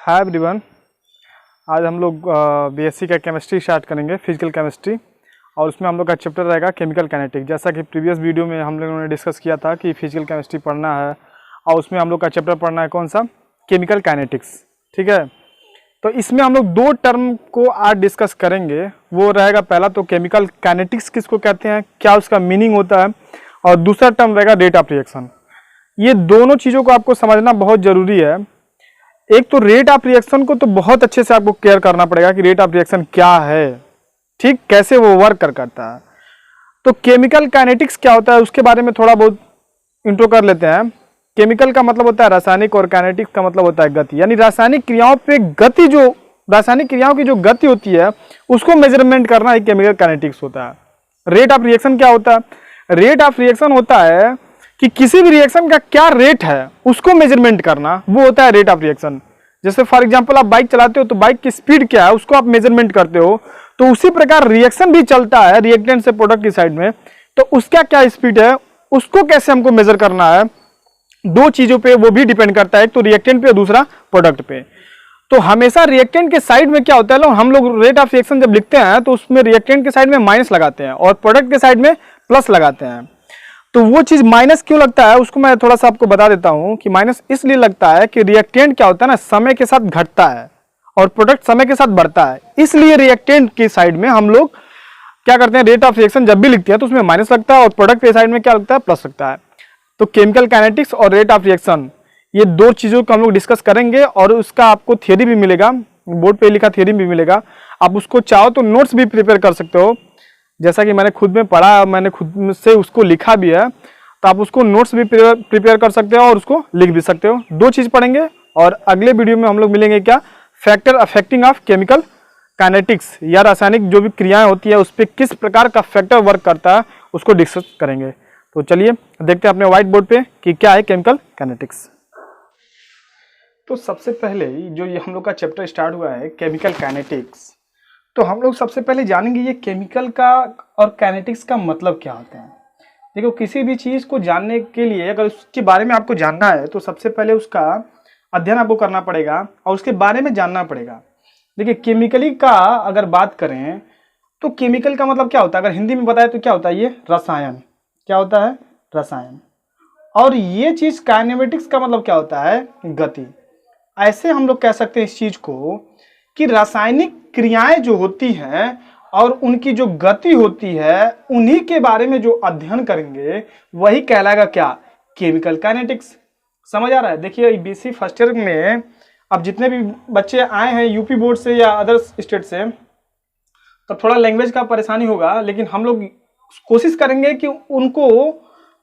Hi everyone. आज हम लोग बीएससी का केमिस्ट्री स्टार्ट करेंगे, फिजिकल केमिस्ट्री। और उसमें हम लोग का चैप्टर रहेगा केमिकल काइनेटिक। जैसा कि प्रीवियस वीडियो में हम लोगों ने डिस्कस किया था कि फिजिकल केमिस्ट्री पढ़ना है और उसमें हम लोग का चैप्टर पढ़ना है कौन सा, केमिकल काइनेटिक्स। ठीक है, तो इसमें हम लोग दो टर्म को आज डिस्कस करेंगे। वो रहेगा पहला तो केमिकल काइनेटिक्स किसको कहते हैं, क्या उसका मीनिंग होता है, और दूसरा टर्म रहेगा रेट ऑफ रिएक्शन। ये दोनों चीज़ों को आपको समझना बहुत ज़रूरी है। एक तो रेट ऑफ रिएक्शन को तो बहुत अच्छे से आपको केयर करना पड़ेगा कि रेट ऑफ रिएक्शन क्या है, ठीक, कैसे वो वर्क करता है। तो केमिकल काइनेटिक्स क्या होता है उसके बारे में थोड़ा बहुत इंट्रो कर लेते हैं। केमिकल का मतलब होता है रासायनिक और काइनेटिक्स का मतलब होता है गति, यानी रासायनिक क्रियाओं पे गति, जो रासायनिक क्रियाओं की जो गति होती है उसको मेजरमेंट करना एक केमिकल काइनेटिक्स होता है। रेट ऑफ रिएक्शन क्या होता है? रेट ऑफ रिएक्शन होता है कि किसी भी रिएक्शन का क्या रेट है उसको मेजरमेंट करना, वो होता है रेट ऑफ रिएक्शन। जैसे फॉर एग्जांपल आप बाइक चलाते हो तो बाइक की स्पीड क्या है उसको आप मेजरमेंट करते हो, तो उसी प्रकार रिएक्शन भी चलता है रिएक्टेंट से प्रोडक्ट की साइड में, तो उसका क्या स्पीड है उसको कैसे हमको मेजर करना है, दो चीजों पे वो भी डिपेंड करता है, एक तो रिएक्टेंट पे, दूसरा प्रोडक्ट पे। तो हमेशा रिएक्टेंट के साइड में क्या होता है, हम लोग रेट ऑफ रिएक्शन जब लिखते हैं तो उसमें रिएक्टेंट के साइड में माइनस लगाते हैं और प्रोडक्ट के साइड में प्लस लगाते हैं। तो वो चीज माइनस क्यों लगता है उसको मैं थोड़ा सा आपको बता देता हूं कि माइनस इसलिए लगता है कि रिएक्टेंट क्या होता है ना, समय के साथ घटता है और प्रोडक्ट समय के साथ बढ़ता है। इसलिए रिएक्टेंट की साइड में हम लोग क्या करते हैं, रेट ऑफ रिएक्शन जब भी लिखते हैं तो उसमें माइनस लगता है और प्रोडक्ट के साइड में क्या लगता है, प्लस लगता है। तो केमिकल काइनेटिक्स और रेट ऑफ रिएक्शन, ये दो चीजों को हम लोग डिस्कस करेंगे और उसका आपको थियरी भी मिलेगा, बोर्ड पे लिखा थियरी भी मिलेगा। आप उसको चाहो तो नोट्स भी प्रिपेयर कर सकते हो, जैसा कि मैंने खुद में पढ़ा, मैंने खुद से उसको लिखा भी है, तो आप उसको नोट्स भी प्रिपेयर कर सकते हो और उसको लिख भी सकते हो। दो चीज पढ़ेंगे और अगले वीडियो में हम लोग मिलेंगे क्या, factor affecting of chemical kinetics, या रासायनिक जो भी क्रियाएं होती है उस पर किस प्रकार का फैक्टर वर्क करता है उसको डिस्कस करेंगे। तो चलिए देखते हैं अपने व्हाइट बोर्ड पे कि क्या है केमिकल काइनेटिक्स। तो सबसे पहले जो ये हम लोग का चैप्टर स्टार्ट हुआ है केमिकल काइनेटिक्स, तो हम लोग सबसे पहले जानेंगे ये केमिकल का और काइनेटिक्स का मतलब क्या होता है। देखो, किसी भी चीज को जानने के लिए अगर उसके बारे में आपको जानना है तो सबसे पहले उसका अध्ययन आपको करना पड़ेगा और उसके बारे में जानना पड़ेगा। देखिए, केमिकली का अगर बात करें तो केमिकल का मतलब क्या होता है, अगर हिंदी में बताए तो क्या होता है, ये रसायन। क्या होता है? रसायन। और ये चीज काइनेमेटिक्स का मतलब क्या होता है, गति। ऐसे हम लोग कह सकते हैं इस चीज को कि रासायनिक क्रियाएं जो होती हैं और उनकी जो गति होती है, उन्हीं के बारे में जो अध्ययन करेंगे वही कहलाएगा क्या, केमिकल काइनेटिक्स। समझ आ रहा है? देखिए, बीएससी फर्स्ट ईयर में अब जितने भी बच्चे आए हैं यूपी बोर्ड से या अदर स्टेट से, तो थोड़ा लैंग्वेज का परेशानी होगा, लेकिन हम लोग कोशिश करेंगे कि उनको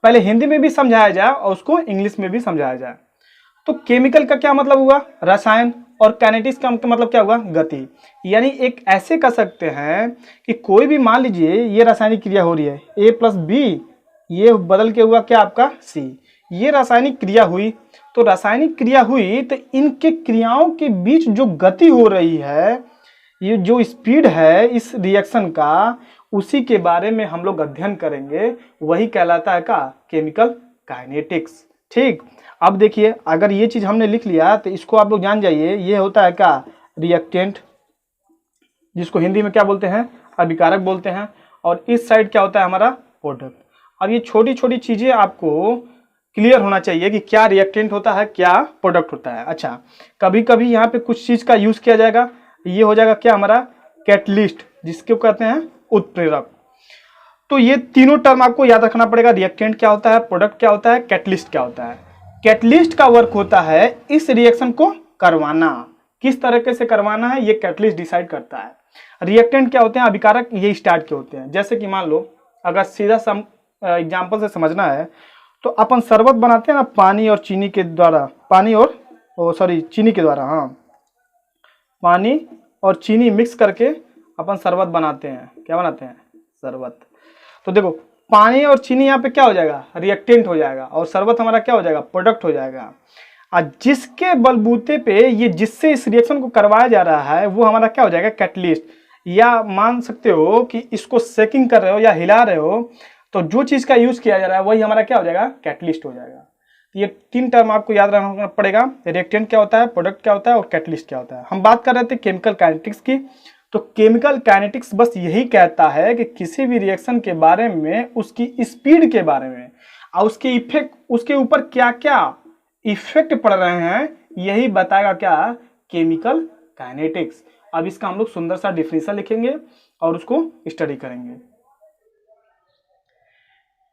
पहले हिंदी में भी समझाया जाए और उसको इंग्लिश में भी समझाया जाए। तो केमिकल का क्या मतलब हुआ, रसायन, और काइनेटिक्स का मतलब क्या हुआ, गति। यानी एक ऐसे कह सकते हैं कि कोई भी, मान लीजिए ये रासायनिक क्रिया हो रही है, A + B, ये बदल के हुआ क्या आपका C, ये रासायनिक क्रिया हुई। तो रासायनिक क्रिया हुई तो इनके क्रियाओं के बीच जो गति हो रही है, ये जो स्पीड है इस रिएक्शन का, उसी के बारे में हम लोग अध्ययन करेंगे, वही कहलाता है का केमिकल काइनेटिक्स। ठीक, अब देखिए, अगर ये चीज हमने लिख लिया तो इसको आप लोग जान जाइए, ये होता है का रिएक्टेंट, जिसको हिंदी में क्या बोलते हैं, अभिकारक बोलते हैं, और इस साइड क्या होता है हमारा प्रोडक्ट। अब ये छोटी छोटी चीजें आपको क्लियर होना चाहिए कि क्या रिएक्टेंट होता है, क्या प्रोडक्ट होता है। अच्छा, कभी कभी यहाँ पे कुछ चीज का यूज किया जाएगा, ये हो जाएगा क्या हमारा कैटलिस्ट, जिसको कहते हैं उत्प्रेरक। तो ये तीनों टर्म आपको याद रखना पड़ेगा, रिएक्टेंट क्या होता है, प्रोडक्ट क्या होता है, कैटलिस्ट क्या होता है। कैटलिस्ट का वर्क होता है इस रिएक्शन को करवाना, किस तरीके से करवाना है ये कैटलिस्ट डिसाइड करता है। रिएक्टेंट क्या होते हैं, अभिकारक, ये स्टार्ट के होते हैं। जैसे कि मान लो, अगर सीधा एग्जांपल से समझना है तो अपन शरबत बनाते हैं ना पानी और चीनी के द्वारा, चीनी के द्वारा, हाँ, पानी और चीनी मिक्स करके अपन शरबत बनाते हैं। क्या बनाते हैं, शरबत। तो देखो, पानी और चीनी यहाँ पे क्या हो जाएगा, रिएक्टेंट हो जाएगा, और शरबत हमारा क्या हो जाएगा, प्रोडक्ट हो जाएगा। और जिसके बलबूते पे ये, जिससे इस रिएक्शन को करवाया जा रहा है, वो हमारा क्या हो जाएगा, कैटलिस्ट। या मान सकते हो कि इसको सेकिंग कर रहे हो या हिला रहे हो, तो जो चीज का यूज किया जा रहा है वही हमारा क्या हो जाएगा, कैटलिस्ट हो जाएगा। तो ये 3 टर्म आपको याद रखना पड़ेगा। रिएक्टेंट क्या होता है, प्रोडक्ट क्या होता है और कैटलिस्ट क्या होता है। हम बात कर रहे थे केमिकल काइनेटिक्स की। तो केमिकल काइनेटिक्स बस यही कहता है कि किसी भी रिएक्शन के बारे में, उसकी स्पीड के बारे में और उसके इफेक्ट, उसके ऊपर क्या क्या इफेक्ट पड़ रहे हैं, यही बताएगा क्या, केमिकल काइनेटिक्स। अब इसका हम लोग सुंदर सा डिफिनेशन लिखेंगे और उसको स्टडी करेंगे।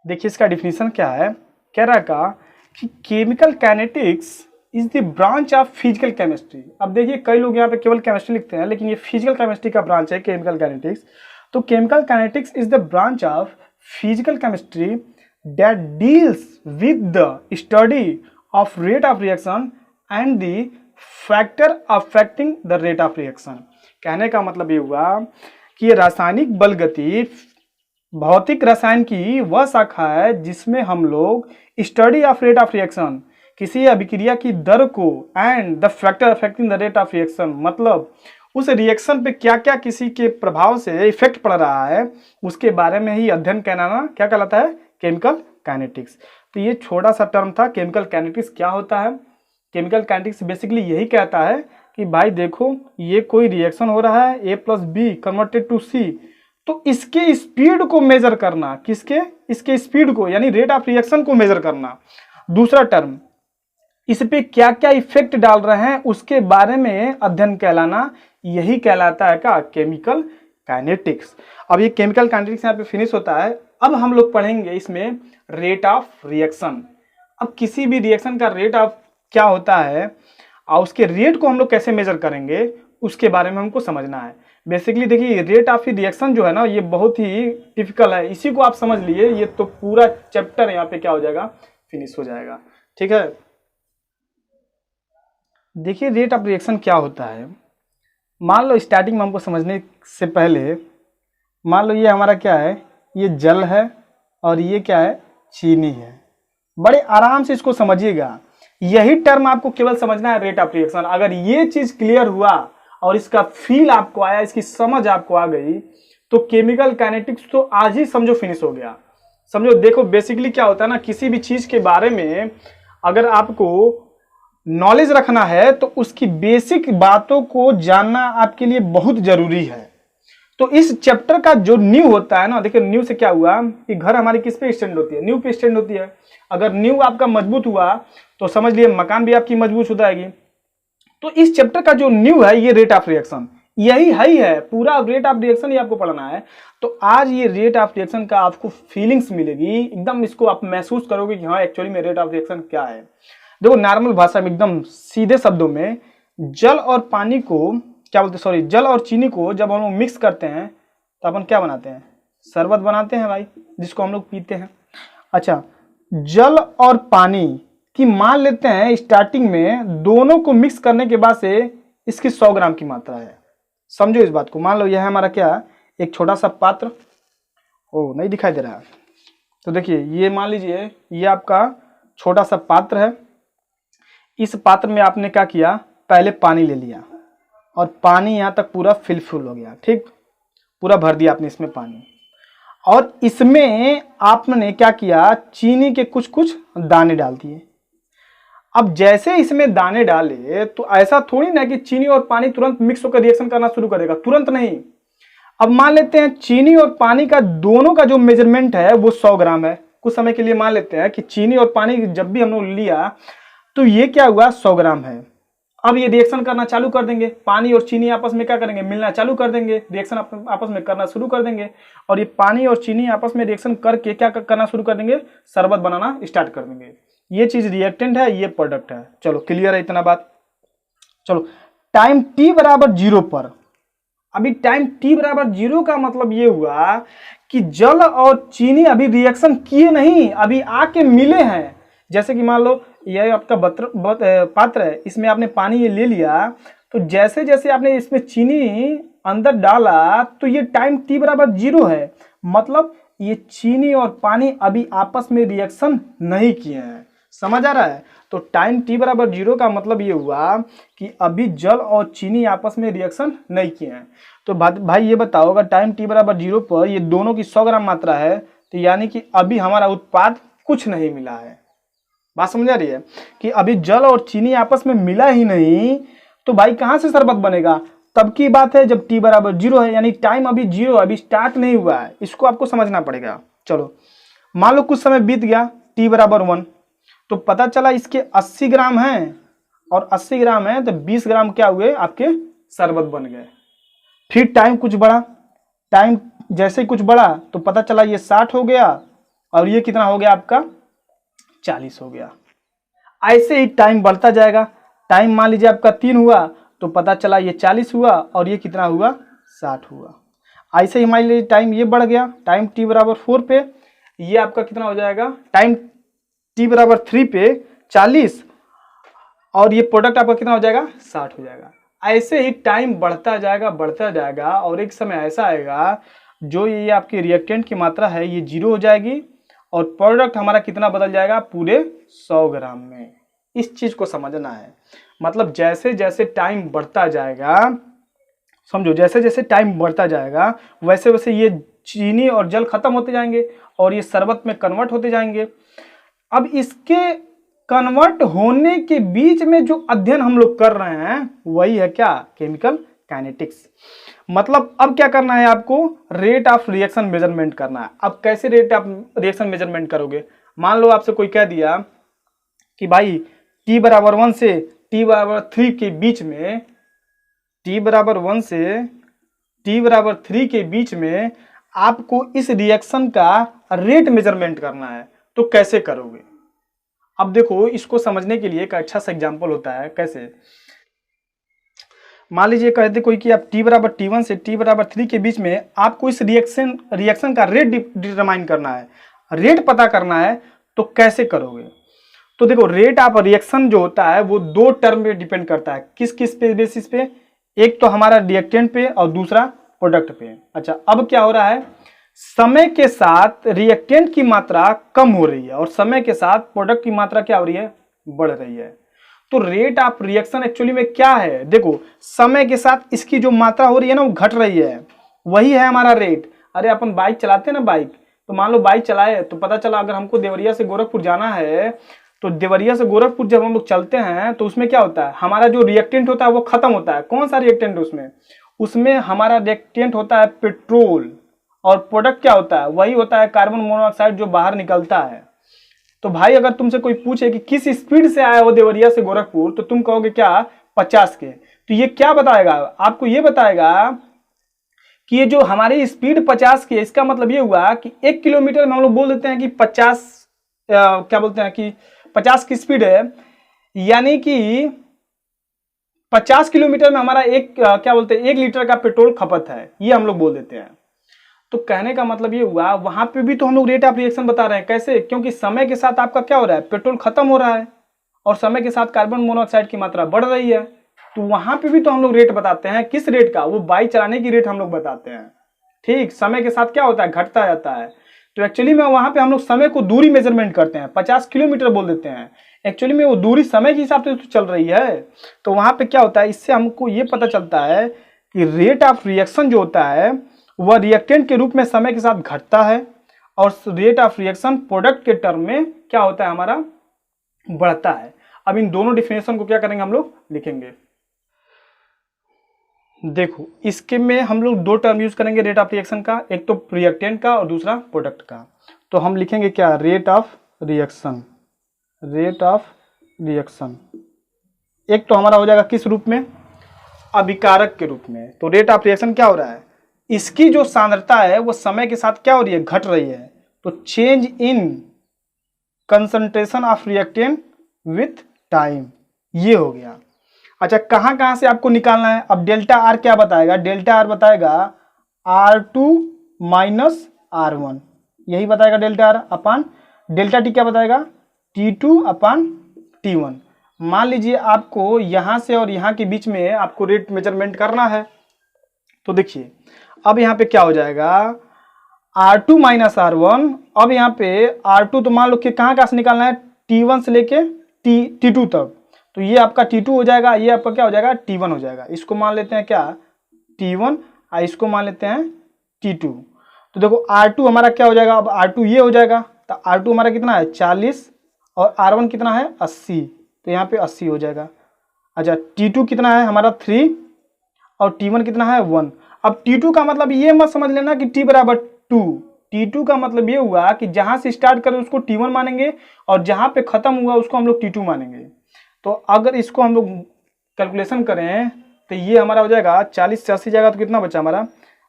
देखिए इसका डिफिनेशन क्या है, कह रहा का कि chemical kinetics is the branch of physical chemistry. अब देखिए कई लोग यहाँ पे केवल केमिस्ट्री लिखते हैं, लेकिन ये फिजिकल केमिस्ट्री का ब्रांच है केमिकल काइनेटिक्स। तो chemical kinetics is the branch of physical chemistry that deals with the study of rate of reaction and the factor affecting the rate of reaction. कहने का मतलब ये हुआ कि ये रासायनिक बल गति भौतिक रसायन की वह शाखा है जिसमें हम लोग study of rate of reaction, किसी अभिक्रिया की दर को, and the factor affecting the rate of reaction, मतलब उस रिएक्शन पे क्या क्या किसी के प्रभाव से इफेक्ट पड़ रहा है, उसके बारे में ही अध्ययन कहलाना क्या कहलाता है, केमिकल काइनेटिक्स। तो ये छोटा सा टर्म था केमिकल काइनेटिक्स क्या होता है। केमिकल काइनेटिक्स बेसिकली यही कहता है कि भाई देखो ये कोई रिएक्शन हो रहा है, ए प्लस बी कन्वर्टेड टू सी, तो इसके स्पीड को मेजर करना, किसके, इसके स्पीड को, यानी रेट ऑफ रिएक्शन को मेजर करना। दूसरा टर्म, इस पे क्या क्या इफेक्ट डाल रहे हैं उसके बारे में अध्ययन कहलाना, यही कहलाता है क्या, केमिकल काइनेटिक्स। अब ये केमिकल काइनेटिक्स यहाँ पे फिनिश होता है। अब हम लोग पढ़ेंगे इसमें रेट ऑफ रिएक्शन। अब किसी भी रिएक्शन का रेट ऑफ क्या होता है और उसके रेट को हम लोग कैसे मेजर करेंगे, उसके बारे में हमको समझना है। बेसिकली देखिए रेट ऑफ रिएक्शन जो है ना, ये बहुत ही टिपिकल है, इसी को आप समझ लिए, ये तो पूरा चैप्टर यहाँ पे क्या हो जाएगा, फिनिश हो जाएगा। ठीक है, देखिए रेट ऑफ रिएक्शन क्या होता है। मान लो स्टार्टिंग में हमको समझने से पहले, मान लो ये हमारा क्या है, ये जल है और ये क्या है, चीनी है। बड़े आराम से इसको समझिएगा, यही टर्म आपको केवल समझना है, रेट ऑफ रिएक्शन। अगर ये चीज क्लियर हुआ और इसका फील आपको आया, इसकी समझ आपको आ गई, तो केमिकल काइनेटिक्स तो आज ही समझो फिनिश हो गया। समझो, देखो बेसिकली क्या होता है ना, किसी भी चीज के बारे में अगर आपको नॉलेज रखना है तो उसकी बेसिक बातों को जानना आपके लिए बहुत जरूरी है। तो इस चैप्टर का जो नींव होता है ना, देखिए नींव से क्या हुआ कि घर हमारी किस पे स्टैंड होती है, नींव पे स्टैंड होती है। अगर नींव आपका मजबूत हुआ तो समझ लिए मकान भी आपकी मजबूत हो जाएगी। तो इस चैप्टर का जो नींव है ये रेट ऑफ रिएक्शन, यही है पूरा रेट ऑफ रिएक्शन ही आपको पढ़ना है। तो आज ये रेट ऑफ रिएक्शन का आपको फीलिंग्स मिलेगी, एकदम इसको आप महसूस करोगे कि हाँ एक्चुअली में रेट ऑफ रिएक्शन क्या है। देखो नॉर्मल भाषा में एकदम सीधे शब्दों में, जल और पानी को क्या बोलते, सॉरी जल और चीनी को जब हम लोग मिक्स करते हैं तो अपन क्या बनाते हैं, शरबत बनाते हैं भाई, जिसको हम लोग पीते हैं। अच्छा, जल और पानी की मान लेते हैं स्टार्टिंग में, दोनों को मिक्स करने के बाद से इसकी 100 ग्राम की मात्रा है। समझो इस बात को। मान लो यह है हमारा क्या, एक छोटा सा पात्र, ओ नहीं दिखाई दे रहा है, तो देखिए ये मान लीजिए ये आपका छोटा सा पात्र है। इस पात्र में आपने क्या किया, पहले पानी ले लिया और पानी यहाँ तक पूरा फिल हो गया, ठीक, पूरा भर दिया आपने इसमें पानी। और इसमें आपने क्या किया, चीनी के कुछ कुछ दाने डाल दिए। अब जैसे इसमें दाने डाले तो ऐसा थोड़ी ना कि चीनी और पानी तुरंत मिक्स होकर रिएक्शन करना शुरू करेगा, तुरंत नहीं। अब मान लेते हैं चीनी और पानी का दोनों का जो मेजरमेंट है वो 100 ग्राम है। कुछ समय के लिए मान लेते हैं कि चीनी और पानी जब भी हम लोग लिया तो ये क्या हुआ, 100 ग्राम है। अब ये रिएक्शन करना चालू कर देंगे, पानी और चीनी आपस में क्या करेंगे, मिलना चालू कर देंगे, रिएक्शन आपस में करना शुरू कर देंगे। और ये पानी और चीनी आपस में रिएक्शन करके क्या करना शुरू कर देंगे, शरबत बनाना स्टार्ट कर देंगे। ये चीज रिएक्टेंट है, ये प्रोडक्ट है। चलो क्लियर है इतना बात। चलो टाइम t बराबर 0 पर, अभी टाइम t बराबर 0 का मतलब ये हुआ कि जल और चीनी अभी रिएक्शन किए नहीं, अभी आके मिले हैं। जैसे कि मान लो यह आपका पात्र है, इसमें आपने पानी ये ले लिया, तो जैसे जैसे आपने इसमें चीनी अंदर डाला तो ये टाइम t बराबर 0 है, मतलब ये चीनी और पानी अभी आपस में रिएक्शन नहीं किए हैं। समझ आ रहा है? तो टाइम t बराबर 0 का मतलब ये हुआ कि अभी जल और चीनी आपस में रिएक्शन नहीं किए हैं। तो भाई ये बताओ, अगर टाइम t बराबर 0 पर ये दोनों की 100 ग्राम मात्रा है, तो यानी कि अभी हमारा उत्पाद कुछ नहीं मिला है। बात समझ आ रही है कि अभी जल और चीनी आपस में मिला ही नहीं, तो भाई कहां से शरबत बनेगा? तब की बात है जब t बराबर 0 है, यानी टाइम अभी 0, अभी स्टार्ट नहीं हुआ है, इसको आपको समझना पड़ेगा। चलो मान लो कुछ समय बीत गया, t बराबर 1, तो पता चला इसके 80 ग्राम है, और 80 ग्राम है तो 20 ग्राम क्या हुए आपके शरबत बन गए। फिर टाइम कुछ बढ़ा, टाइम जैसे ही कुछ बढ़ा तो पता चला ये 60 हो गया, और ये कितना हो गया आपका 40 हो गया। ऐसे ही टाइम बढ़ता जाएगा, टाइम मान लीजिए आपका 3 हुआ तो पता चला ये 40 हुआ, और ये कितना हुआ 60 हुआ। ऐसे ही मान लीजिए टाइम ये बढ़ गया, टाइम t बराबर 4 पे ये आपका कितना हो जाएगा, टाइम t बराबर 3 पे 40, और ये प्रोडक्ट आपका कितना हो जाएगा 60 हो जाएगा। ऐसे ही टाइम बढ़ता जाएगा, और एक समय ऐसा आएगा जो ये आपकी रिएक्टेंट की मात्रा है ये 0 हो जाएगी, और प्रोडक्ट हमारा कितना बदल जाएगा पूरे 100 ग्राम में। इस चीज को समझना है, मतलब जैसे जैसे टाइम बढ़ता जाएगा, समझो जैसे जैसे टाइम बढ़ता जाएगा वैसे वैसे ये चीनी और जल खत्म होते जाएंगे और ये शरबत में कन्वर्ट होते जाएंगे। अब इसके कन्वर्ट होने के बीच में जो अध्ययन हम लोग कर रहे हैं वही है क्या, केमिकल काइनेटिक्स। मतलब अब क्या करना है आपको, रेट ऑफ रिएक्शन मेजरमेंट करना है। अब कैसे रेट ऑफ रिएक्शन मेजरमेंट करोगे? मान लो आपसे कोई कह दिया कि भाई t बराबर 1 से t बराबर 3 के बीच में, t बराबर 1 से t बराबर 3 के बीच में आपको इस रिएक्शन का रेट मेजरमेंट करना है, तो कैसे करोगे? अब देखो इसको समझने के लिए एक अच्छा सा एग्जांपल होता है। कैसे? मान लीजिए कहते कोई कि आप t बराबर t1 से t बराबर 3 के बीच में आपको इस रिएक्शन का रेट डिटरमाइन करना है, रेट पता करना है, तो कैसे करोगे? तो देखो रेट ऑफ रिएक्शन जो होता है वो दो टर्म पे डिपेंड करता है। किस किस पे बेसिस पे? एक तो हमारा रिएक्टेंट पे और दूसरा प्रोडक्ट पे। अच्छा अब क्या हो रहा है, समय के साथ रिएक्टेंट की मात्रा कम हो रही है और समय के साथ प्रोडक्ट की मात्रा क्या हो रही है, बढ़ रही है। तो रेट ऑफ रिएक्शन एक्चुअली में क्या है, देखो समय के साथ इसकी जो मात्रा हो रही है ना वो घट रही है, वही है हमारा रेट। अरे अपन बाइक चलाते हैं ना, बाइक, तो मान लो बाइक चलाए तो पता चला अगर हमको देवरिया से गोरखपुर जाना है, तो देवरिया से गोरखपुर जब हम लोग चलते हैं तो उसमें क्या होता है, हमारा जो रिएक्टेंट होता है वो खत्म होता है। कौन सा रिएक्टेंट उसमें हमारा रिएक्टेंट होता है पेट्रोल, और प्रोडक्ट क्या होता है, वही होता है कार्बन मोनोऑक्साइड जो बाहर निकलता है। तो भाई अगर तुमसे कोई पूछे कि किस स्पीड से आया हो देवरिया से गोरखपुर, तो तुम कहोगे क्या 50 के। तो ये क्या बताएगा आपको, ये बताएगा कि ये जो हमारी स्पीड 50 की है, इसका मतलब ये हुआ कि 1 किलोमीटर में हम लोग बोल देते हैं कि 50 क्या बोलते हैं कि 50 की स्पीड है, यानी कि 50 किलोमीटर में हमारा क्या बोलते हैं 1 लीटर का पेट्रोल खपत है, ये हम लोग बोल देते हैं। तो कहने का मतलब ये हुआ वहां पे भी तो हम लोग रेट ऑफ रिएक्शन बता रहे हैं। कैसे? क्योंकि समय के साथ आपका क्या हो रहा है, पेट्रोल खत्म हो रहा है और समय के साथ कार्बन मोनोऑक्साइड की मात्रा बढ़ रही है। तो वहां पे भी तो हम लोग रेट बताते हैं। किस रेट का? वो बाइक चलाने की रेट हम लोग बताते हैं। ठीक, समय के साथ क्या होता है, घटता जाता है। तो एक्चुअली में वहां पे हम लोग समय को दूरी मेजरमेंट करते हैं, 50 किलोमीटर बोल देते हैं, एक्चुअली में वो दूरी समय के हिसाब से तो चल रही है। तो वहां पे क्या होता है, इससे हमको ये पता चलता है कि रेट ऑफ रिएक्शन जो होता है वह रिएक्टेंट के रूप में समय के साथ घटता है, और रेट ऑफ रिएक्शन प्रोडक्ट के टर्म में क्या होता है हमारा, बढ़ता है। अब इन दोनों डिफिनेशन को क्या करेंगे, हम लोग लिखेंगे। देखो इसके में हम लोग दो टर्म यूज करेंगे रेट ऑफ रिएक्शन का, एक तो रिएक्टेंट का और दूसरा प्रोडक्ट का। तो हम लिखेंगे क्या, rate of reaction. Rate of reaction एक तो हमारा हो जाएगा किस रूप में, अभिकारक के रूप में। तो रेट ऑफ रिएक्शन क्या हो रहा है, इसकी जो सांद्रता है वो समय के साथ क्या हो रही है, घट रही है। तो change in concentration of reactant with time, ये हो गया। अच्छा कहां कहां से आपको निकालना है, अब डेल्टा आर क्या बताएगा, डेल्टा आर बताएगा R2 माइनस R1, यही बताएगा delta R upon delta T क्या बताएगा, T2 अपान T1। मान लीजिए आपको यहां से और यहां के बीच में आपको रेट मेजरमेंट करना है, तो देखिए अब यहाँ पे क्या हो जाएगा, R2 माइनस R1। अब यहाँ पे R2 तो मान लो कि कहाँ से निकालना है, T1 से लेके T2 तक। तो ये आपका T2 हो जाएगा, ये आपका क्या हो जाएगा, T1 हो जाएगा। इसको मान लेते हैं क्या, T1, और इसको मान लेते हैं T2। तो देखो R2 हमारा क्या हो जाएगा, अब R2 ये हो जाएगा। तो R2 हमारा कितना है 40, और R1 कितना है 80, तो यहाँ पे 80 हो जाएगा। अच्छा T2 कितना है हमारा 3 और T1 कितना है 1। अब T2 का मतलब ये मत समझ लेना कि T बराबर 2। T2 का मतलब ये हुआ कि जहां से स्टार्ट करें उसको T1 मानेंगे और जहां पे खत्म हुआ उसको हम लोग T2 मानेंगे। तो अगर इसको हम लोग कैलकुलेशन करें तो ये हमारा हो जाएगा 40 से 80 जाएगा तो कितना बचा हमारा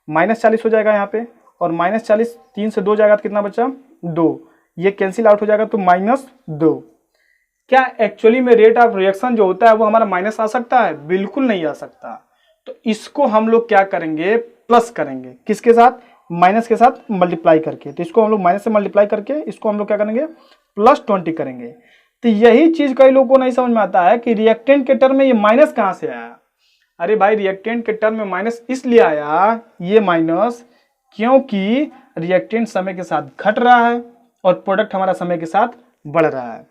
-40 हो जाएगा यहाँ पे, और -40 3 से 2 जाएगा तो कितना बचा 2, ये कैंसिल आउट हो जाएगा तो -2। क्या एक्चुअली में रेट ऑफ रिएक्शन जो होता है वो हमारा माइनस आ सकता है? बिल्कुल नहीं आ सकता। तो इसको हम लोग क्या करेंगे प्लस करेंगे, किसके साथ? माइनस के साथ मल्टीप्लाई करके। तो इसको हम लोग माइनस से मल्टीप्लाई करके इसको हम लोग क्या करेंगे +20 करेंगे। तो यही चीज कई लोगों को नहीं समझ में आता है कि रिएक्टेंट के टर्म में ये माइनस कहां से आया। अरे भाई रिएक्टेंट के टर्म में माइनस इसलिए आया ये माइनस क्योंकि रिएक्टेंट समय के साथ घट रहा है और प्रोडक्ट हमारा समय के साथ बढ़ रहा है।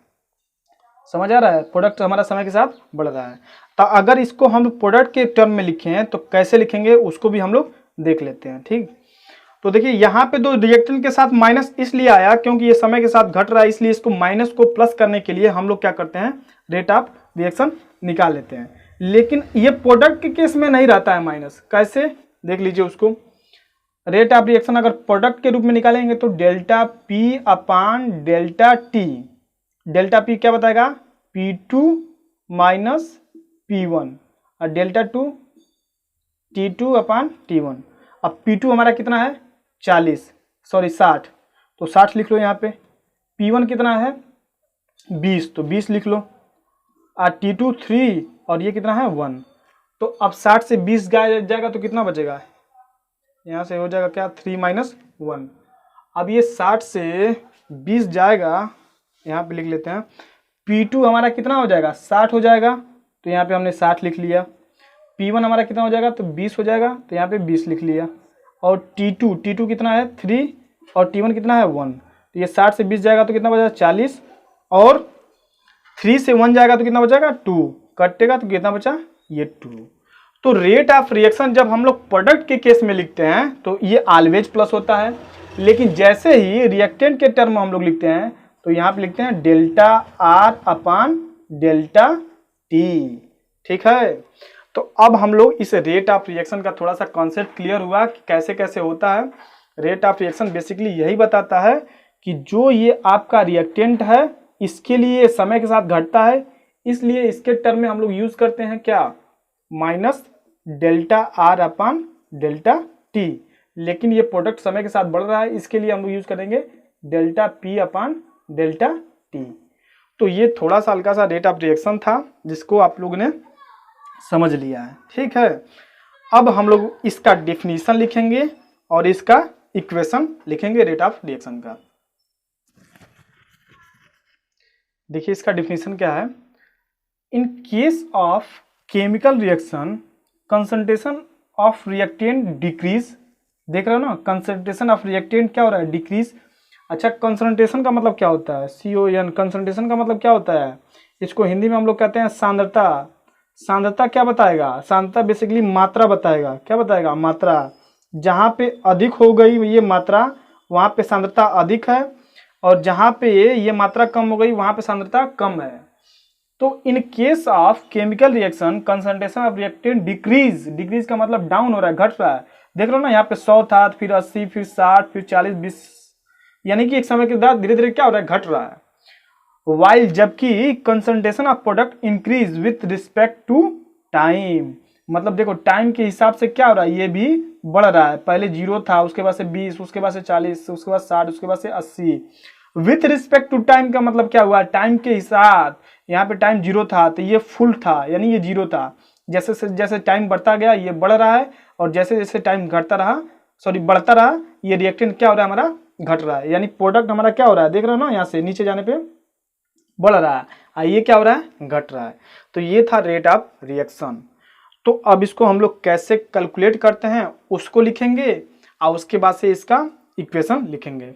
समझ आ रहा है? प्रोडक्ट हमारा समय के साथ बढ़ रहा है। तो अगर इसको हम प्रोडक्ट के टर्म में लिखें तो कैसे लिखेंगे उसको भी हम लोग देख लेते हैं। ठीक, तो देखिए यहाँ पे दो रिएक्टेंट के साथ माइनस इसलिए आया क्योंकि ये समय के साथ घट रहा है, इसलिए इसको माइनस को प्लस करने के लिए हम लोग क्या करते हैं रेट ऑफ रिएक्शन निकाल लेते हैं। लेकिन ये प्रोडक्ट के केस में नहीं रहता है माइनस। कैसे देख लीजिए उसको, रेट ऑफ रिएक्शन अगर प्रोडक्ट के रूप में निकालेंगे तो डेल्टा पी अपान डेल्टा टी। डेल्टा पी क्या बताएगा P2 माइनस P1 और डेल्टा 2 T2 अपान T1। अब P2 हमारा कितना है 60, तो 60 लिख लो यहाँ पे। P1 कितना है 20, तो 20 लिख लो। और T2 3 और ये कितना है 1। तो अब 60 से 20 जाएगा तो कितना बचेगा, यहाँ से हो जाएगा क्या 3 माइनस 1। अब ये 60 से 20 जाएगा, यहाँ पे लिख लेते हैं। P2 हमारा कितना हो जाएगा 60 हो जाएगा, तो यहाँ पे हमने 60 लिख लिया। P1 हमारा कितना हो जाएगा तो 20 हो जाएगा, तो यहाँ पे 20 लिख लिया। और T2 कितना है 3 और T1 कितना है 1, तो ये 60 से 20 जाएगा तो कितना बचेगा 40, और 3 से 1 जाएगा तो कितना बचेगा 2, कटेगा तो कितना बचा ये 2। तो रेट ऑफ रिएक्शन जब हम लोग प्रोडक्ट के केस में लिखते हैं तो ये ऑलवेज प्लस होता है, लेकिन जैसे ही रिएक्टेंट के टर्म हम लोग लिखते हैं तो यहाँ पे लिखते हैं डेल्टा R अपान डेल्टा T। ठीक है, तो अब हम लोग इस रेट ऑफ रिएक्शन का थोड़ा सा कॉन्सेप्ट क्लियर हुआ कि कैसे कैसे होता है। रेट ऑफ रिएक्शन बेसिकली यही बताता है कि जो ये आपका रिएक्टेंट है इसके लिए समय के साथ घटता है, इसलिए इसके टर्म में हम लोग यूज करते हैं क्या माइनस डेल्टा R अपान डेल्टा T। लेकिन ये प्रोडक्ट समय के साथ बढ़ रहा है, इसके लिए हम लोग यूज करेंगे डेल्टा P अपान डेल्टा T। तो ये थोड़ा सा हल्का सा रेट ऑफ रिएक्शन था जिसको आप लोगों ने समझ लिया है। ठीक है, अब हम लोग इसका डेफिनेशन लिखेंगे और इसका इक्वेशन लिखेंगे रेट ऑफ रिएक्शन का। देखिए इसका डेफिनेशन क्या है। In case of chemical reaction concentration of reactant decrease. देख रहे हो ना, कंसंट्रेशन ऑफ रिएक्टेंट क्या हो रहा है डिक्रीज। अच्छा कंसंट्रेशन का मतलब क्या होता है CON। कंसंट्रेशन का मतलब क्या होता है, इसको हिंदी में हम लोग कहते हैं सांद्रता। सांद्रता क्या बताएगा, सांद्रता बेसिकली मात्रा बताएगा। क्या बताएगा मात्रा। जहाँ पे अधिक हो गई ये मात्रा वहाँ पे सांद्रता अधिक है, और जहाँ पे ये मात्रा कम हो गई वहाँ पे सांद्रता कम है। तो in case of chemical reaction concentration of reactant decrease. Decrease का मतलब डाउन हो रहा है, घट रहा है। देख रहे हो ना, यहाँ पे 100 था, फिर 80, फिर 60, फिर 40, 20, यानी कि एक समय के बाद धीरे धीरे क्या हो रहा है घट रहा है। वाइल जबकि concentration of product increase with respect to time. मतलब देखो टाइम के हिसाब से क्या हो रहा है, ये भी बढ़ रहा है। पहले 0 था, उसके बाद से 20, उसके बाद से 40, उसके बाद 60, उसके बाद से 80। विथ रिस्पेक्ट टू टाइम का मतलब क्या हुआ, टाइम के हिसाब। यहाँ पे टाइम 0 था तो ये फुल था, यानी ये 0 था। जैसे जैसे टाइम बढ़ता गया ये बढ़ रहा है, और जैसे जैसे टाइम घटता रहा बढ़ता रहा ये रिएक्टेंट क्या हो रहा है हमारा घट रहा है। यानी प्रोडक्ट हमारा क्या हो रहा है, देख रहे हो ना, यहाँ से नीचे जाने पे बढ़ रहा है, और ये क्या हो रहा है घट रहा है। तो ये था रेट ऑफ रिएक्शन। तो अब इसको हम लोग कैसे कैलकुलेट करते हैं उसको लिखेंगे, और उसके बाद से इसका इक्वेशन लिखेंगे।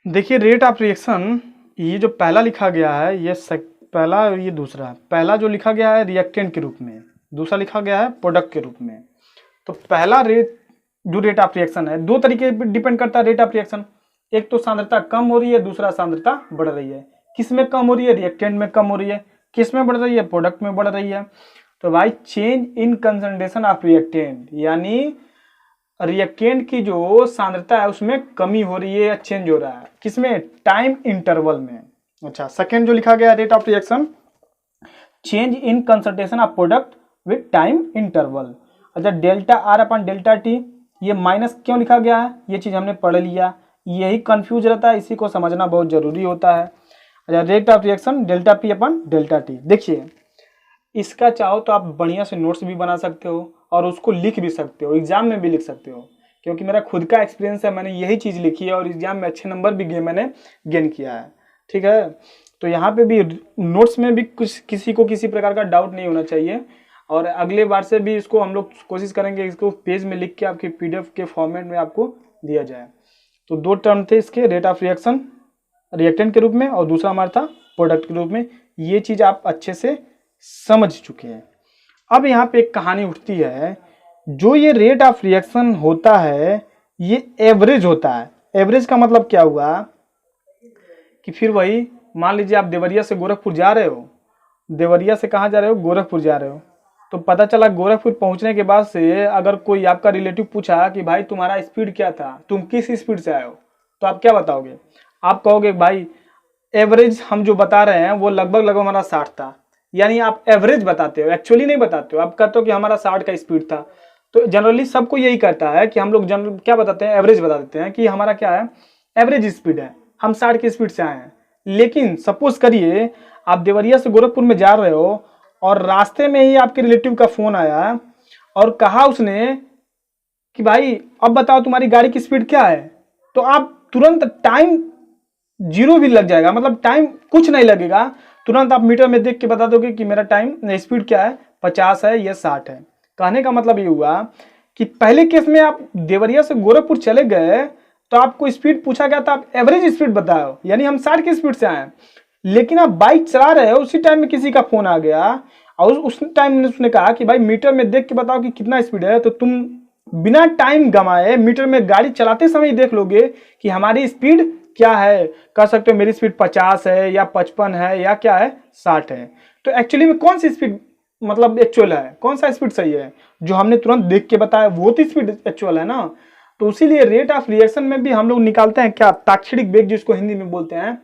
देखिए रेट ऑफ रिएक्शन ये जो पहला लिखा गया है ये पहला, ये दूसरा। पहला जो लिखा गया है रिएक्टेंट के रूप में, दूसरा लिखा गया है प्रोडक्ट के रूप में। तो पहला जो रेट ऑफ रिएक्शन है, दो तरीके पे डिपेंड करता है रेट ऑफ रिएक्शन। एक तो सांद्रता कम हो रही है, दूसरा सांद्रता बढ़ रही है। किस में कम हो रही है, रिएक्टेंट में कम हो रही है। किस में बढ़ रही है, प्रोडक्ट में बढ़ रही है। तो भाई change in concentration of reactant, यानी रिएक्टेंट की जो सांद्रता है उसमें कमी हो रही है या चेंज हो रहा है, किसमें, टाइम इंटरवल में। अच्छा, सेकेंड जो लिखा गया rate of reaction, change in concentration of product with time interval. अच्छा, डेल्टा आर अपन डेल्टा टी, ये माइनस क्यों लिखा गया है, ये चीज हमने पढ़ लिया, यही कंफ्यूज रहता है, इसी को समझना बहुत जरूरी होता है। अच्छा, rate of reaction delta p upon delta T. देखिए, इसका चाहो तो आप बढ़िया से नोट्स भी बना सकते हो और उसको लिख भी सकते हो, एग्जाम में भी लिख सकते हो, क्योंकि मेरा खुद का एक्सपीरियंस है, मैंने यही चीज लिखी है और एग्जाम में अच्छे नंबर भी मैंने गेन किया है। ठीक है, तो यहाँ पे भी नोट्स में भी कुछ किसी को किसी प्रकार का डाउट नहीं होना चाहिए, और अगले बार से भी इसको हम लोग कोशिश करेंगे इसको पेज में लिख के आपके पीडीएफ के फॉर्मेट में आपको दिया जाए। तो दो टर्म थे इसके, रेट ऑफ रिएक्शन रिएक्टेंट के रूप में और दूसरा हमारा था प्रोडक्ट के रूप में। ये चीज आप अच्छे से समझ चुके हैं। अब यहाँ पे एक कहानी उठती है, जो ये रेट ऑफ रिएक्शन होता है ये एवरेज होता है। एवरेज का मतलब क्या हुआ कि फिर वही मान लीजिए आप देवरिया से गोरखपुर जा रहे हो, देवरिया से कहाँ जा रहे हो, गोरखपुर जा रहे हो, तो पता चला गोरखपुर पहुंचने के बाद से अगर कोई आपका रिलेटिव पूछा कि भाई तुम्हारा स्पीड क्या था, तुम किस स्पीड से आए हो, तो आप क्या बताओगे, आप कहोगे भाई एवरेज हम जो बता रहे हैं वो लगभग हमारा 60 था। यानी आप एवरेज बताते हो, एक्चुअली नहीं बताते हो, आप कहते हो कि हमारा 60 का स्पीड था। तो जनरली सबको यही कहता है कि हम लोग जनरल क्या बताते हैं, एवरेज बता देते हैं कि हमारा क्या है, एवरेज स्पीड है, हम 60 की स्पीड से आए हैं। लेकिन सपोज करिए आप देवरिया से गोरखपुर में जा रहे हो और रास्ते में ही आपके रिलेटिव का फोन आया और कहा उसने कि भाई अब बताओ तुम्हारी गाड़ी की स्पीड क्या है, तो आप तुरंत टाइम जीरो भी लग जाएगा, मतलब टाइम कुछ नहीं लगेगा, तुरंत आप मीटर में देख के बता दोगे कि मेरा टाइम स्पीड क्या है, 50 है या 60 है। कहने का मतलब ये हुआ कि पहले केस में आप देवरिया से गोरखपुर चले गए तो आपको स्पीड पूछा गया था, आप एवरेज स्पीड बताओ, यानी हम 60 की स्पीड से आए। लेकिन आप बाइक चला रहे हो, उसी टाइम में किसी का फोन आ गया और उस टाइम में उसने कहा कि भाई मीटर में देख के बताओ कि कितना स्पीड है, तो तुम बिना टाइम गंवाए मीटर में गाड़ी चलाते समय देख लोगे कि हमारी स्पीड क्या है। कह सकते हो मेरी स्पीड 50 है या 55 है या क्या है 60 है। तो एक्चुअली में कौन सी स्पीड मतलब एक्चुअल है, कौन सा स्पीड सही है, जो हमने तुरंत देख के बताया वो तो स्पीड एक्चुअल है ना। तो इसीलिए रेट ऑफ रिएक्शन में भी हम लोग निकालते हैं क्या, ताक्षणिक वेग जिसको हिंदी में बोलते हैं,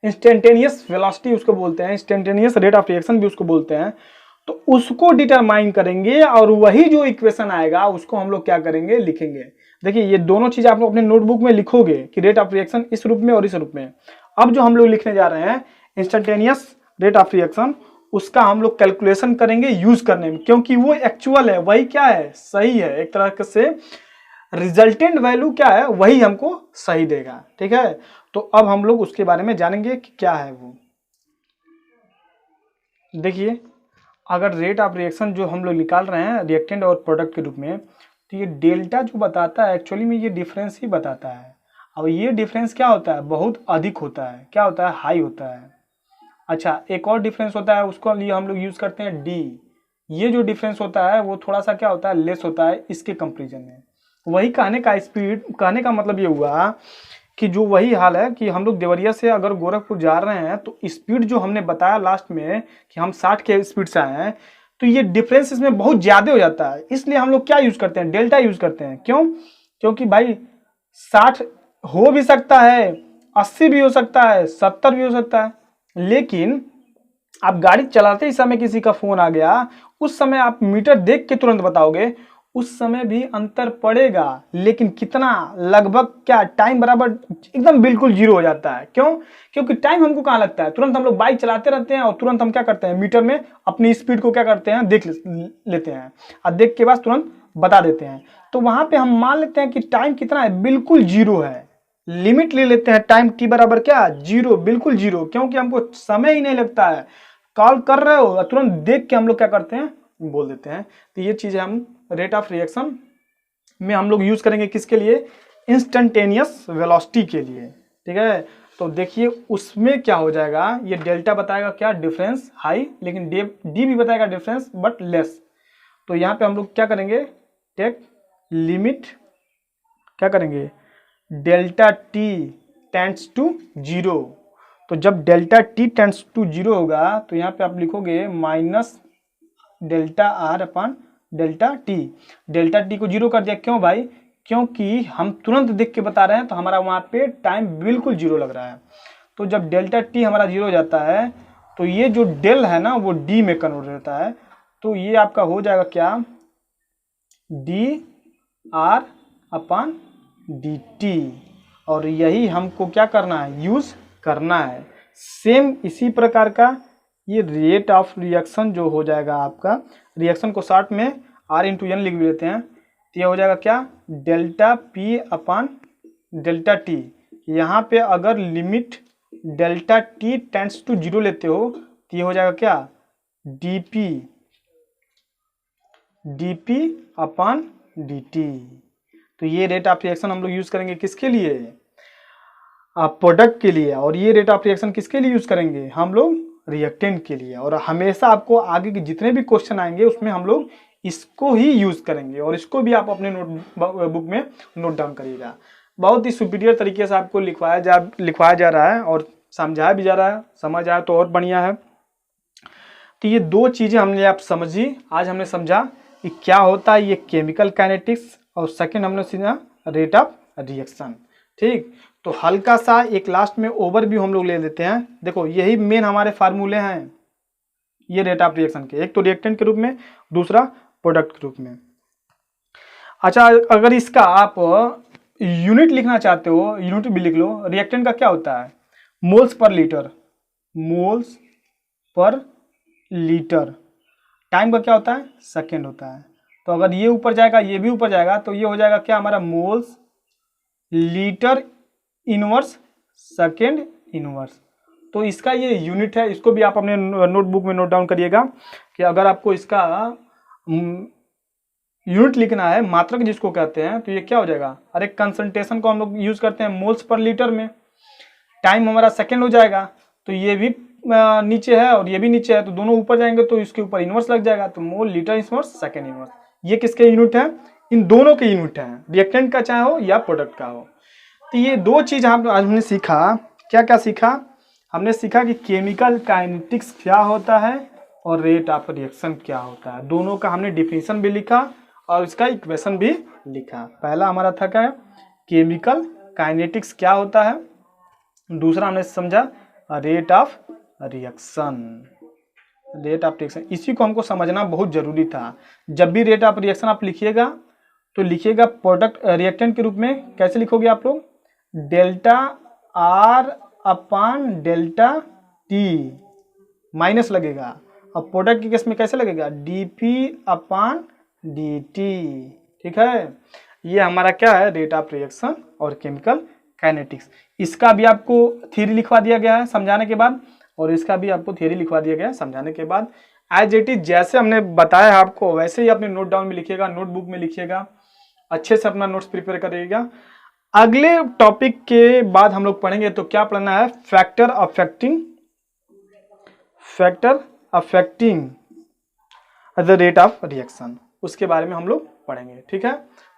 इंस्टेंटेनियस वेलोसिटी उसको बोलते हैं, इंस्टेंटेनियस रेट ऑफ रिएक्शन भी उसको बोलते हैं। तो उसको डिटरमाइन करेंगे और वही जो इक्वेशन आएगा उसको हम लोग क्या करेंगे, लिखेंगे। देखिए ये दोनों चीज आप लोग अपने नोटबुक में लिखोगे कि रेट ऑफ रिएक्शन इस रूप में और इस रूप में। अब जो हम लोग लिखने जा रहे हैं इंस्टेंटेनियस रेट ऑफ रिएक्शन, उसका हम लोग कैलकुलेशन करेंगे यूज करने में, क्योंकि वो एक्चुअल है, वही क्या है, सही है। एक तरह से रिजल्टेंट वैल्यू क्या है वही हमको सही देगा। ठीक है, तो अब हम लोग उसके बारे में जानेंगे कि क्या है वो। देखिए अगर रेट ऑफ रिएक्शन जो हम लोग निकाल रहे हैं रिएक्टेंट और प्रोडक्ट के रूप में, तो ये डेल्टा जो बताता है एक्चुअली में ये डिफरेंस ही बताता है। अब ये डिफरेंस क्या होता है, बहुत अधिक होता है, क्या होता है, हाई होता है। अच्छा, एक और डिफरेंस होता है, उसको लिए हम लोग यूज करते हैं डी। ये जो डिफरेंस होता है वो थोड़ा सा क्या होता है, लेस होता है इसके कंपेरिजन में। वही कहने का स्पीड, कहने का मतलब ये हुआ कि जो वही हाल है कि हम लोग देवरिया से अगर गोरखपुर जा रहे हैं तो स्पीड जो हमने बताया लास्ट में कि हम 60 के स्पीड से आए हैं, तो ये डिफरेंस इसमें बहुत ज्यादा हो जाता है। इसलिए हम लोग क्या यूज करते हैं, डेल्टा यूज करते हैं। क्यों, क्योंकि भाई 60 हो भी सकता है, 80 भी हो सकता है, 70 भी हो सकता है, लेकिन आप गाड़ी चलाते ही समय किसी का फोन आ गया, उस समय आप मीटर देख के तुरंत बताओगे, उस समय भी अंतर पड़ेगा, लेकिन कितना, लगभग क्या, टाइम बराबर एकदम बिल्कुल जीरो हो जाता है। क्यों, क्योंकि टाइम हमको कहाँ लगता है, तुरंत हम लोग बाइक चलाते रहते हैं और तुरंत हम क्या करते हैं, मीटर में अपनी स्पीड को क्या करते हैं, देख लेते हैं और देख के बाद तुरंत बता देते हैं। तो वहां पे हम मान लेते हैं कि टाइम कितना है, बिल्कुल जीरो है, लिमिट ले लेते हैं टाइम टी बराबर क्या, जीरो, बिल्कुल जीरो, क्योंकि हमको समय ही नहीं लगता है। कॉल कर रहे हो तुरंत देख के हम लोग क्या करते हैं, बोल देते हैं। तो ये चीज हम रेट ऑफ रिएक्शन में हम लोग यूज करेंगे किसके लिए, इंस्टेंटेनियस वेलोसिटी के लिए। ठीक है, तो देखिए उसमें क्या हो जाएगा, ये डेल्टा बताएगा क्या, डिफरेंस हाई, लेकिन डी भी बताएगा डिफरेंस बट लेस। तो यहाँ पे हम लोग क्या करेंगे, टेक लिमिट क्या करेंगे, delta t tends to zero. तो तो जब डेल्टा टी टेंड्स टू 0 होगा तो यहाँ पे आप लिखोगे माइनस डेल्टा आर अपन डेल्टा टी। डेल्टा टी को 0 कर दिया, क्यों भाई? क्योंकि हम तुरंत देख के बता रहे हैं तो हमारा वहाँ पे टाइम बिल्कुल 0 लग रहा है। तो जब डेल्टा टी हमारा 0 हो जाता है तो ये जो डेल है ना वो डी में कन्वर्ट होता है। तो ये आपका हो जाएगा क्या, डी आर अपन डी टी। और यही हमको क्या करना है, यूज करना है। सेम इसी प्रकार का ये रेट ऑफ रिएक्शन जो हो जाएगा आपका, रिएक्शन को शॉर्ट में आर इंटू एन लिख लेते हैं। तो ये हो जाएगा क्या, delta p upon delta t. यहाँ पे अगर limit delta t tends to 0 लेते हो तो ये हो जाएगा क्या, डीपी डीपी अपन डी। तो ये रेट ऑफ रिएक्शन हम लोग यूज करेंगे किसके लिए, प्रोडक्ट के लिए। और ये रेट ऑफ रिएक्शन किसके लिए यूज करेंगे, हम लोग रिएक्टेंट के लिए। और हमेशा आपको आगे के जितने भी क्वेश्चन आएंगे उसमें हम लोग इसको ही यूज करेंगे। और इसको भी आप अपने नोट बुक में नोट डाउन करिएगा। बहुत ही सुपीरियर तरीके से आपको लिखवाया जा रहा है और समझाया भी जा रहा है। समझ आया तो और बढ़िया है। तो ये दो चीजें हमने आप समझी। आज हमने समझा कि क्या होता है ये केमिकल काइनेटिक्स, और सेकंड हमने सीखा रेट ऑफ रिएक्शन। ठीक, तो हल्का सा एक लास्ट में ओवरव्यू हम लोग ले लेते हैं। देखो यही मेन हमारे फार्मूले हैं ये रेट ऑफ रिएक्शन के, एक तो रिएक्टेंट के रूप में, दूसरा प्रोडक्ट के रूप में। अच्छा, अगर इसका आप यूनिट लिखना चाहते हो, यूनिट भी लिख लो। रिएक्टेंट का क्या होता है, moles per litre, moles per litre. Time का क्या होता है, सेकेंड होता है। तो अगर ये ऊपर जाएगा ये भी ऊपर जाएगा तो ये हो जाएगा क्या हमारा, moles litre inverse second inverse. तो इसका ये यूनिट है, इसको भी आप अपने नोटबुक में नोट डाउन करिएगा कि अगर आपको इसका यूनिट लिखना है, मात्रक जिसको कहते हैं, तो ये क्या हो जाएगा, अरे कंसंट्रेशन को हम लोग यूज करते हैं मोल्स पर लीटर में। टाइम हमारा सेकेंड हो जाएगा तो ये भी नीचे है और ये भी नीचे है, तो दोनों ऊपर जाएंगे तो इसके ऊपर इनवर्स लग जाएगा। तो mole litre inverse second inverse, ये किसके यूनिट है, इन दोनों के यूनिट हैं, रिएक्टेंट का चाहे हो या प्रोडक्ट का हो। तो ये दो चीज हमने सीखा। क्या क्या सीखा, हमने सीखा कि केमिकल काइनेटिक्स क्या होता है और रेट ऑफ रिएक्शन क्या होता है। दोनों का हमने डिफिनीशन भी लिखा और इसका इक्वेशन भी लिखा। पहला हमारा था क्या, केमिकल काइनेटिक्स क्या होता है, दूसरा हमने समझा rate of reaction. Rate of reaction इसी को हमको समझना बहुत जरूरी था। जब भी रेट ऑफ रिएक्शन आप लिखिएगा तो लिखिएगा प्रोडक्ट रिएक्टेंट के रूप में। कैसे लिखोगे आप लोग, delta R upon delta T minus लगेगा, और प्रोडक्ट के केस में कैसे लगेगा, डीपी अपान डी टी। ठीक है, ये हमारा क्या है, रेट ऑफ रिएक्शन और केमिकल काइनेटिक्स। इसका भी आपको थ्योरी लिखवा दिया गया है समझाने के बाद, और इसका भी आपको थ्योरी लिखवा दिया गया है समझाने के बाद। एज इट इज जैसे हमने बताया आपको वैसे ही अपने नोट डाउन में लिखिएगा, नोटबुक में लिखिएगा, अच्छे से अपना नोट्स प्रिपेयर करिएगा। अगले टॉपिक के बाद हम लोग पढ़ेंगे तो क्या पढ़ना है, factor affecting the rate of reaction, उसके बारे में हम लोग पढ़ेंगे। ठीक है,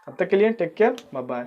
तब तक के लिए टेक केयर, बाय बाय।